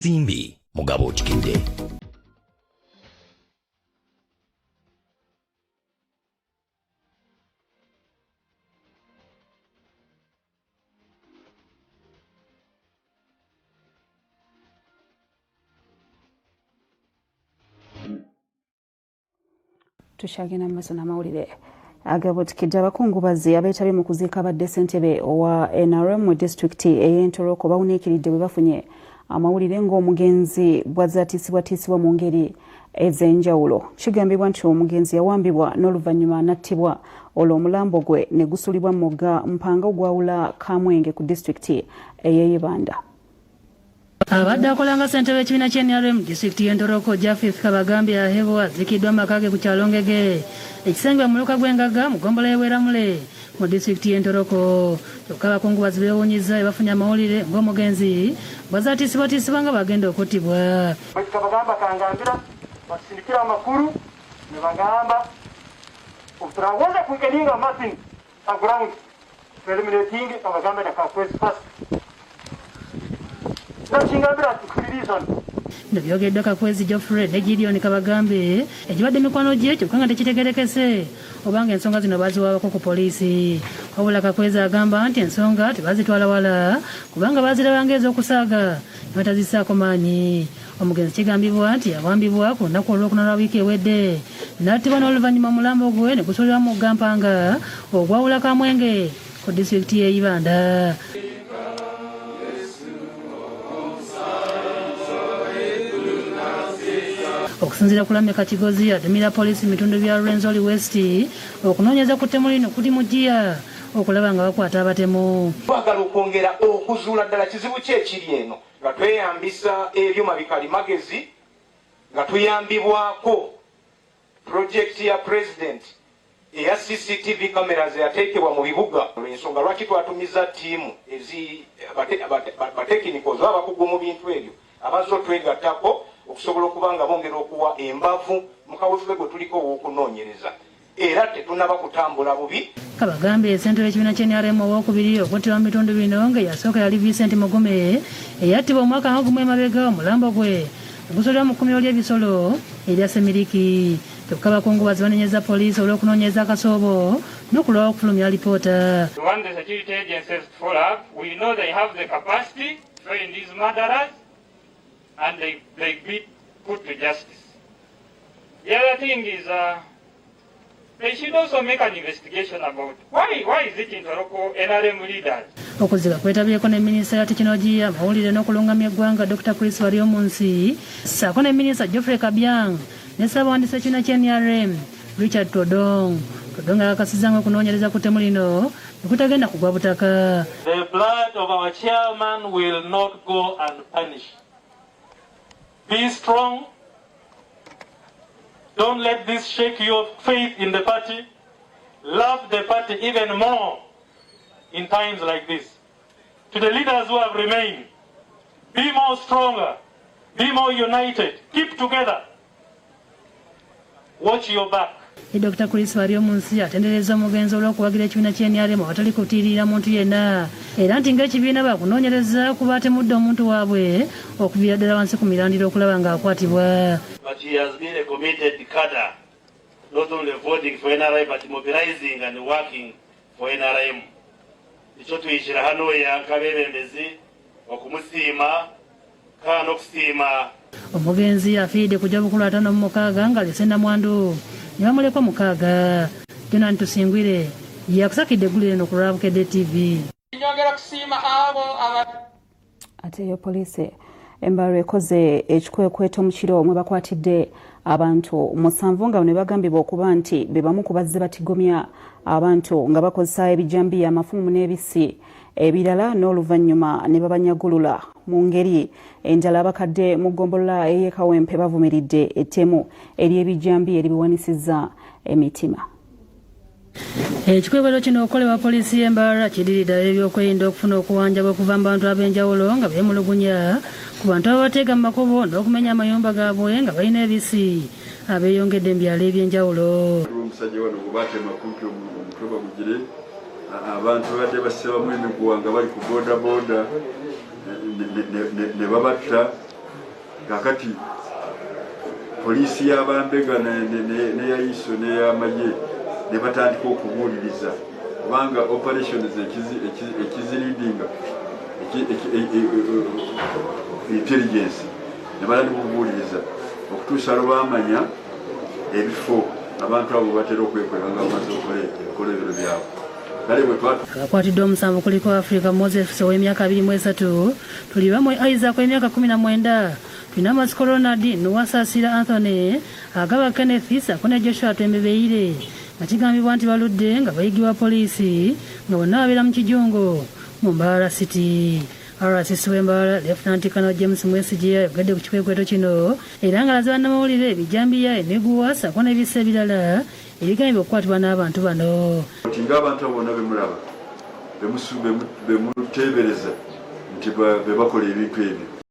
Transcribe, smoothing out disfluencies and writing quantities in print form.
Zimbi Agabuutikidde. Tushagenda maaso n'amawulire. Agabuutikidde abakungubazi abeetabye mu kuziika badde Ssentebe owa NRM mu disitulikiti ey'Entoroko bawuniikiridde bwe bafunye amawulire ng'omugenzi bw'aziikiddwa mu ngeri ez'enjawulo. Kigambibwa nti omugenzi yawambibwa n'oluvannyuma anattibwa olwo omulambo gwe ne gusulibwa mu mugga Mpanga ogwawula Kamwenge ku disitulikiti ey'Ibanda. Abadde akolanga ssentebe w'ekibiina kya NRM disitulikiti y'Entoroko Jaffe Kabagambye ahebwa aziikiddwa amaka ge ku kyalo Ngege ekisenge mu muluka gw'Engaga mu ggombolola y'Eweramule mu disitulikiti y'Entoroko. Kyokka abakungubazi beewuunyizza bafunye amawulire ng'omugenzi bw'aziikiddwa nga bagenda okuttibwa. Kabagamba kangambira basindikira amakulu ne bagamba obutarawoza kugeninga Martin aground eliminating Kabagamba na kakwezi first. Ndabyogeddwa Kakwezi Geoffrey ne Gideon Kabagambe ekibadde mikwano gye kyokka nga tekitegerekese obanga ensonga zino baziwaabako ku poliisi. Wabula Kakwezi agamba nti ensonga tebazitwala wala kubanga bazirabanga ez'okusaaga ne batazisaako maanyi. Omugenzi kigambibwa nti yawambibwa ku lunaku olwokuna lwa wiiki ewedde n'attibwa n'oluvannyuma omulambo gwe ne gusulibwa mu mugga Mpanga ogwawula Kamwenge ku disitulikiti y'Ibanda. Okusinziira ku Lameka Kigozi atumira poliisi mu bitundu bya Rwenzori West okunoonyeza ku ttemu lino kuli mu jjiya okulaba nga bakwata abatemu. Twagala okwongera okuzuula ddala kizibu ki ekiri eno nga tweyambisa ebyuma bikalimagezi nga tuyambibwako pulojekiti ya pulezidenti eya CCTV cameras yateekebwa mu bibuga. Ensonga lwaki twatumiza ttiimu batekinikos abakugu mu bintu ebyo abazze otwegattako okusobola okubanga bongera okuwa embavu mu kaweefube gwe tuliko ow'okunoonyereza era tetunaba kutambula bubi. Kabagambye ssentebe w'ekibiina kya NRM owookubiri okuttibwa mu bitundu bino nga yasooka yali Vincent Mugume eyattibwa omwaka nga gumu emabega omulambo gwe ogusolera mu kkumiro ly'ebisolo erya Semiriki. Kyokka abakungubazi banenyeza poliisi olw'okunoonyeza akasoobo n'okulwawo okufulumya alipoota. We want the security agencies to follow up. We know they have the capacity to find these murderers and they be put to justice. The other thing is they should also make an investigation about why is it in Toroko NRM leaders. Okuziba kwetabyeko ne minisita ya tekinologiya amawulire n'okulungamya eggwanga Dr. Chris Wariomunsi ssaako ne minisita Geoffrey Kabyang ne ssaabawandiisi w'ekibiina kya NRM Richard Todong akakasizza okunoonyereza ku ttemu lino nekutagenda kugwa butaka. The blood of our chairman will not go unpunished. Be strong. Don't let this shake your faith in the party. Love the party even more in times like this. To the leaders who have remained, be more stronger, be more united, keep together. Watch your back. Dr. Chris Wariomunsi atendereza omugenzi olw'okuwagira ekibiina kya NRM awatali kutiirira muntu yenna era nti ng'ekibiina bakunoonyereza ku baatemudde omuntu waabwe okuviira ddala wansi ku mirandiro okulaba ng'akwatibwa. But he has been a committed cadre, not only voting for NRM but mobilizing and working for NRM. Ekyo tuyishyira hano yakabebembezi okumusiima kana n'okusiima. Omugenzi afiiridde kujja bukulu 56 nga lesenda mwandu nibamulekwa 6. Jonathan Tusingwire yakusakidde eggulire no ku Agabuutikidde TV. Ate yo poliisi embalwa ekoze ekikwekweto mu kiro mwe bakwatidde abantu 7 nga ne bagambibwa okuba nti be bamu ku bazze batigomya abantu nga bakozesa ebijambiya amafumu n'ebisi ebirala n'oluvannyuma ne babanyagulula mu ngeri enjala abakadde mu ggombolola ey'Ekawempe bavumiridde ettemu ery'ebijambiya eribiwanisizza emitima. Ekikwekweto kino okukolebwa poliisi y'embalwa kidiridde ebyokwerinda okufuna okuwanjabwa okuva mu bantu ab'enjawulo nga beemulugunya ku bantu ababateega mu makubo n'okumenya amayumba gaabwe nga balina ebisi abeeyongedde mu byalo eby'enjawulo. Omusajja wano gwe baatema kumpi omutwe bagugire abantu badde basebamu emiguwa nga bali ku boodabooda ne babatta kakati poliisi y'abambega neyayiso n'eyamaye ne batandika okubuuliriza kubanga operations ekiziridinga intelligence ne balandi kubuuliriza okutuusa lwe bamanya ebifo abantu abo batera okwekweka nga bamaze okukola ebiro byabwe. Abakwatiddwa omusanvu kuliko Africa Moses ow'emyaka 23, Tulibamu Isaac ow'emyaka 19, tulina Masiko Ronald, Nuwasaasira Anthony, Agaba Kenneth Issa ne Joshua Tembebeire nga kigambibwa nti baludde nga bayigibwa poliisi nga bonna babeera mu Kijungo mu Mbarara City. RCC w'Embarara Lieutenant Colonel James Mwesigye yayogedde ku kikwekweto kino era nga alaze bannamawulire ebijambiya emiguwa ssaako n'ebisa ebirala ebigambibwa okukwatibwa n'abantu bano. Ng'abantu abo bonna bemulaba bemuteebereza nti be bakola ebintu ebyo